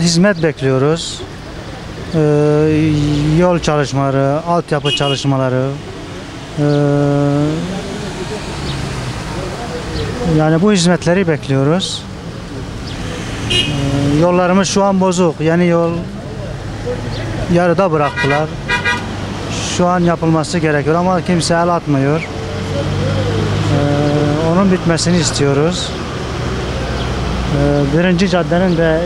Hizmet bekliyoruz. Yol çalışmaları, altyapı çalışmaları. Yani bu hizmetleri bekliyoruz. Yollarımız şu an bozuk. Yeni yol yarıda bıraktılar. Şu an yapılması gerekiyor ama kimse el atmıyor. Onun bitmesini istiyoruz. Birinci caddenin de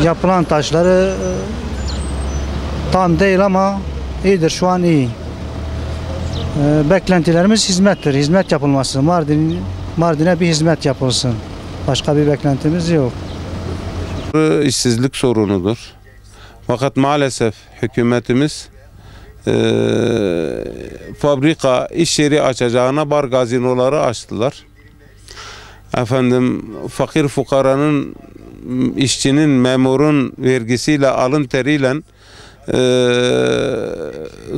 yapılan taşları tam değil ama iyidir, şu an iyi. Beklentilerimiz hizmettir, hizmet yapılması. Mardin'e bir hizmet yapılsın. Başka bir beklentimiz yok. İşsizlik sorunudur. Fakat maalesef hükümetimiz fabrika, iş yeri açacağına bar gazinoları açtılar. Fakir fukaranın, işçinin, memurun vergisiyle, alın teriyle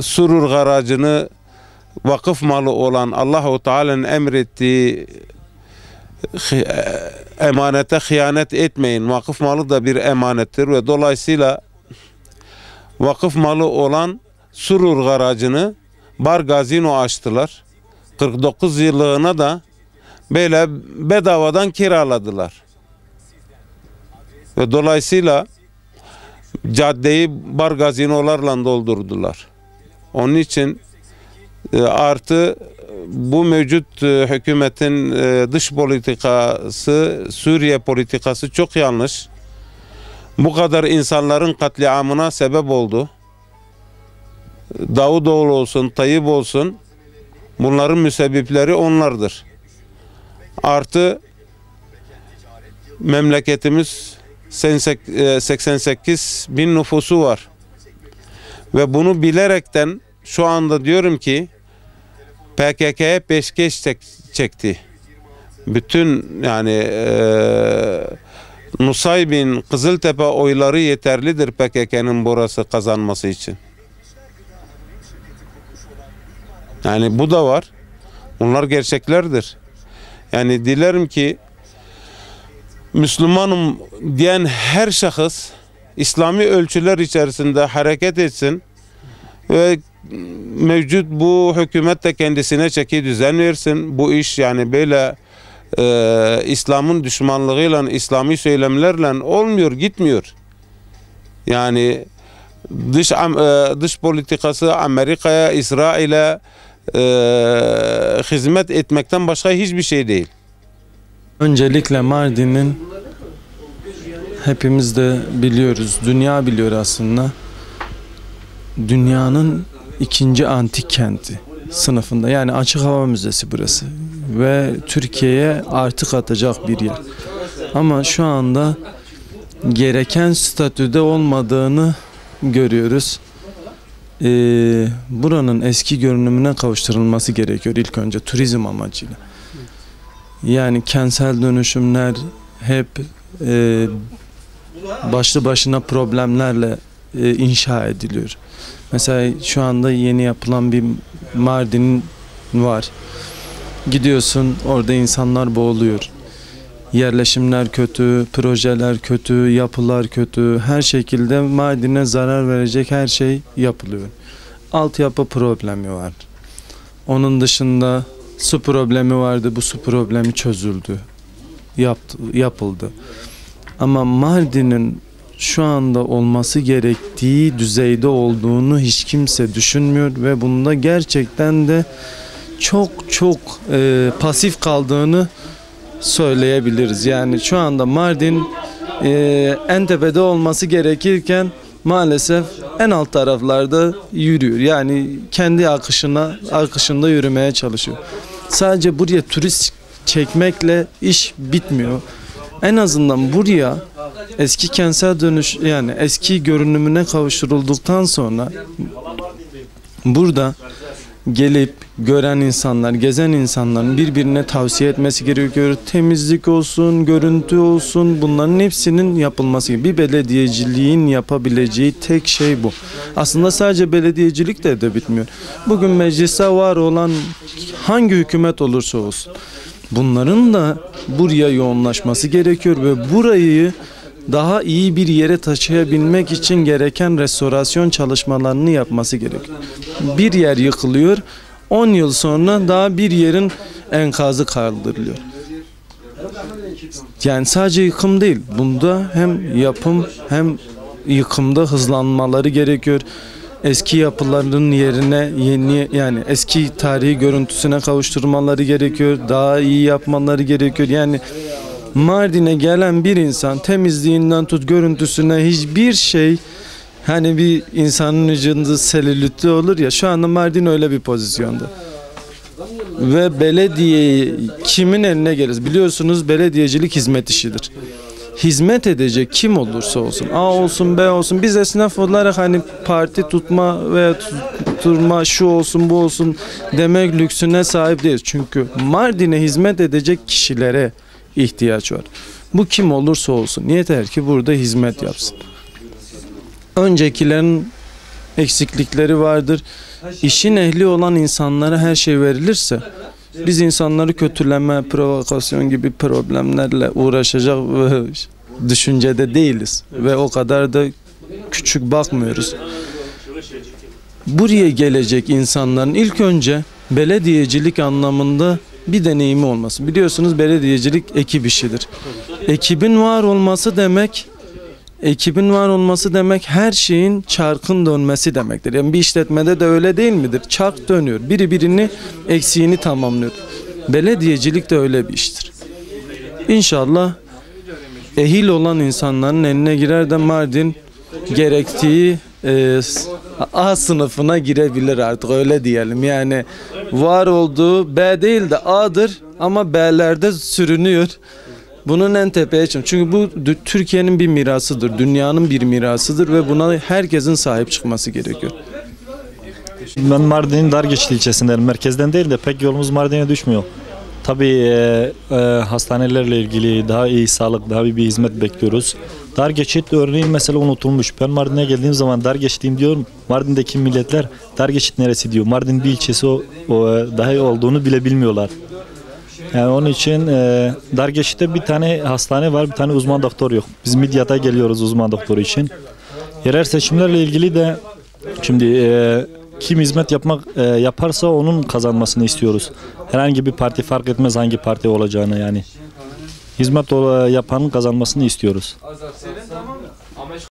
Surur garajını vakıf malı olan Allahu Teala'nın emrettiği emanete hıyanet etmeyin. Vakıf malı da bir emanettir ve dolayısıyla vakıf malı olan Surur garajını bar gazino açtılar. 49 yıllığına da böyle bedavadan kiraladılar. Ve dolayısıyla caddeyi bar gazinolarla doldurdular. Onun için artı bu mevcut hükümetin dış politikası, Suriye politikası çok yanlış. Bu kadar insanların katliamına sebep oldu. Davutoğlu olsun, Tayyip olsun, bunların müsebbipleri onlardır. Artı memleketimiz 88 bin nüfusu var. Ve bunu bilerekten şu anda diyorum ki PKK'ya peşkeş çekti. Bütün yani Nusaybin, Kızıltepe oyları yeterlidir PKK'nın burası kazanması için. Yani bu da var. Bunlar gerçeklerdir. Yani dilerim ki Müslümanım diyen her şahıs İslami ölçüler içerisinde hareket etsin ve mevcut bu hükümet de kendisine çeki düzen versin. Bu iş yani böyle İslam'ın düşmanlığıyla, İslami söylemlerle olmuyor, gitmiyor. Yani dış politikası Amerika'ya, İsrail'e hizmet etmekten başka hiçbir şey değil. Öncelikle Mardin'in hepimiz de biliyoruz, dünya biliyor aslında. Dünyanın ikinci antik kenti sınıfında, yani açık hava müzesi burası ve Türkiye'ye artık atacak bir yer. Ama şu anda gereken statüde olmadığını görüyoruz. Buranın eski görünümüne kavuşturulması gerekiyor ilk önce turizm amacıyla. Yani kentsel dönüşümler hep başlı başına problemlerle inşa ediliyor. Mesela şu anda yeni yapılan bir Mardin var. Gidiyorsun, orada insanlar boğuluyor. Yerleşimler kötü, projeler kötü, yapılar kötü. Her şekilde Mardin'e zarar verecek her şey yapılıyor. Altyapı problemi var. Onun dışında su problemi vardı. Bu su problemi çözüldü. Yapıldı. Ama Mardin'in şu anda olması gerektiği düzeyde olduğunu hiç kimse düşünmüyor ve bunda gerçekten de çok pasif kaldığını söyleyebiliriz. Yani şu anda Mardin en tepede olması gerekirken maalesef en alt taraflarda yürüyor. Yani kendi akışında yürümeye çalışıyor. Sadece buraya turist çekmekle iş bitmiyor. En azından buraya eski kentsel dönüş, yani eski görünümüne kavuşturulduktan sonra burada gelip gören insanlar, gezen insanların birbirine tavsiye etmesi gerekiyor. Temizlik olsun, görüntü olsun, bunların hepsinin yapılması gerekiyor. Bir belediyeciliğin yapabileceği tek şey bu. Aslında sadece belediyecilik de bitmiyor. Bugün mecliste var olan hangi hükümet olursa olsun, bunların da buraya yoğunlaşması gerekiyor ve burayı daha iyi bir yere taşıyabilmek için gereken restorasyon çalışmalarını yapması gerekiyor. Bir yer yıkılıyor, 10 yıl sonra daha bir yerin enkazı kaldırılıyor. Yani sadece yıkım değil, bunda hem yapım hem yıkımda hızlanmaları gerekiyor. Eski yapıların yerine yeni, yani eski tarihi görüntüsüne kavuşturmaları gerekiyor. Daha iyi yapmaları gerekiyor. Yani Mardin'e gelen bir insan temizliğinden tut görüntüsüne hiçbir şey, hani bir insanın vücudunda selülitli olur ya, şu anda Mardin öyle bir pozisyonda. Ve belediye kimin eline gelir? Biliyorsunuz belediyecilik hizmet işidir. Hizmet edecek kim olursa olsun, A olsun B olsun, biz esnaf olarak hani parti tutma veya tutturma, şu olsun bu olsun demek lüksüne sahip değiliz. Çünkü Mardin'e hizmet edecek kişilere ihtiyaç var. Bu kim olursa olsun yeter ki burada hizmet yapsın. Öncekilerin eksiklikleri vardır. İşin ehli olan insanlara her şey verilirse, biz insanları kötüleme, provokasyon gibi problemlerle uğraşacak düşüncede değiliz. Ve o kadar da küçük bakmıyoruz. Buraya gelecek insanların ilk önce belediyecilik anlamında bir deneyimi olması. Biliyorsunuz belediyecilik ekip işidir. Ekibin var olması demek her şeyin çarkın dönmesi demektir. Yani bir işletmede de öyle değil midir? Çark dönüyor. Biri birini eksiğini tamamlıyor. Belediyecilik de öyle bir iştir. İnşallah ehil olan insanların eline girer de Mardin gerektiği A sınıfına girebilir artık, öyle diyelim. Yani var olduğu B değil de A'dır ama B'lerde sürünüyor. Bunun en tepeye çıkıyor. Çünkü bu Türkiye'nin bir mirasıdır, dünyanın bir mirasıdır ve buna herkesin sahip çıkması gerekiyor. Ben Mardin'in Dargeçli ilçesindeyim. Merkezden değil de pek yolumuz Mardin'e düşmüyor. Tabii hastanelerle ilgili daha iyi sağlık, daha iyi bir hizmet bekliyoruz. Dargeçit örneğin mesela unutulmuş. Ben Mardin'e geldiğim zaman Dargeçliyim diyorum. Mardin'deki milletler Dargeçit neresi diyor. Mardin bir ilçesi o daha iyi olduğunu bile bilmiyorlar. Yani onun için Dargeçit'te bir tane hastane var, bir tane uzman doktor yok. Biz Midyat'a geliyoruz uzman doktoru için. Yerel seçimlerle ilgili de şimdi kim hizmet yaparsa onun kazanmasını istiyoruz. Herhangi bir parti fark etmez hangi parti olacağını yani. Hizmet yapanın kazanmasını istiyoruz.